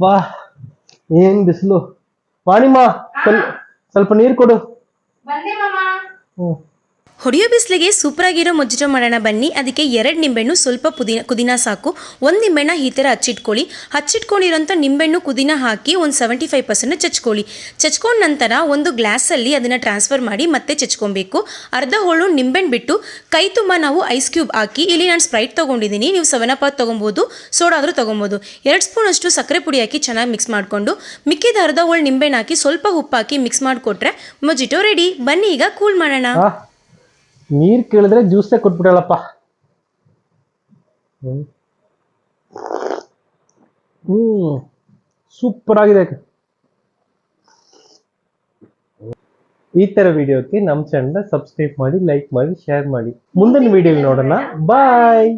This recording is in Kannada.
ಬಾ ಏನ್ ಬಿಸಿಲು. ವಾಣಿಮ್ಮ ಸ್ವಲ್ಪ ನೀರು ಕೊಡು. ಹೊಡಿಯೋ ಬಿಸಿಲಿಗೆ ಸೂಪರಾಗಿರೋ ಮೊಜಿಟೊ ಮಾಡೋಣ ಬನ್ನಿ. ಅದಕ್ಕೆ 2 ನಿಂಬೆಹಣ್ಣು, ಸ್ವಲ್ಪ ಕುದಿನ ಸಾಕು. 1 ನಿಂಬೆಹಣ್ಣ ಈ ಥರ ಹಚ್ಚಿಟ್ಕೊಂಡಿರೋಂಥ ನಿಂಬೆಹಣ್ಣು ಕುದಿನ ಹಾಕಿ ಒಂದು 75% ಚಚ್ಕೊಂಡ ನಂತರ ಒಂದು ಗ್ಲಾಸಲ್ಲಿ ಅದನ್ನು ಟ್ರಾನ್ಸ್ಫರ್ ಮಾಡಿ ಮತ್ತೆ ಚಚ್ಕೊಬೇಕು. ಅರ್ಧ ಹೋಳು ನಿಂಬೆಹಣ್ಣು ಬಿಟ್ಟು ಕೈ ತುಂಬ ನಾವು ಐಸ್ ಕ್ಯೂಬ್ ಹಾಕಿ, ಇಲ್ಲಿ ನಾನು ಸ್ಪ್ರೈಟ್ ತೊಗೊಂಡಿದ್ದೀನಿ, ನೀವು 7up ತೊಗೊಬೋದು, ಸೋಡಾ ಆದರೂ ತೊಗೊಬೋದು. 2 ಸ್ಪೂನ್ ಅಷ್ಟು ಸಕ್ಕರೆ ಪುಡಿ ಹಾಕಿ ಚೆನ್ನಾಗಿ ಮಿಕ್ಸ್ ಮಾಡಿಕೊಂಡು ಮಿಕ್ಕಿದ ಅರ್ಧ ಹೋಳು ನಿಂಬೆಹಣ್ಣು ಹಾಕಿ ಸ್ವಲ್ಪ ಉಪ್ಪು ಹಾಕಿ ಮಿಕ್ಸ್ ಮಾಡಿಕೊಟ್ರೆ ಮೊಜಿಟೊ ರೆಡಿ. ಬನ್ನಿ ಈಗ ಕೂಲ್ ಮಾಡೋಣ. ನೀರ್ ಕೇಳಿದ್ರೆ ಜ್ಯೂಸೇ ಕೊಟ್ಬಿಡಲ್ಲಪ್ಪ. ಸೂಪರ್ ಆಗಿದೆ. ಈ ತರ ವಿಡಿಯೋಕ್ಕೆ ನಮ್ಮ ಚಾನೆಲ್ ಸಬ್ಸ್ಕ್ರೈಬ್ ಮಾಡಿ, ಲೈಕ್ ಮಾಡಿ, ಶೇರ್ ಮಾಡಿ. ಮುಂದಿನ ವಿಡಿಯೋ ನೋಡೋಣ. ಬಾಯ್.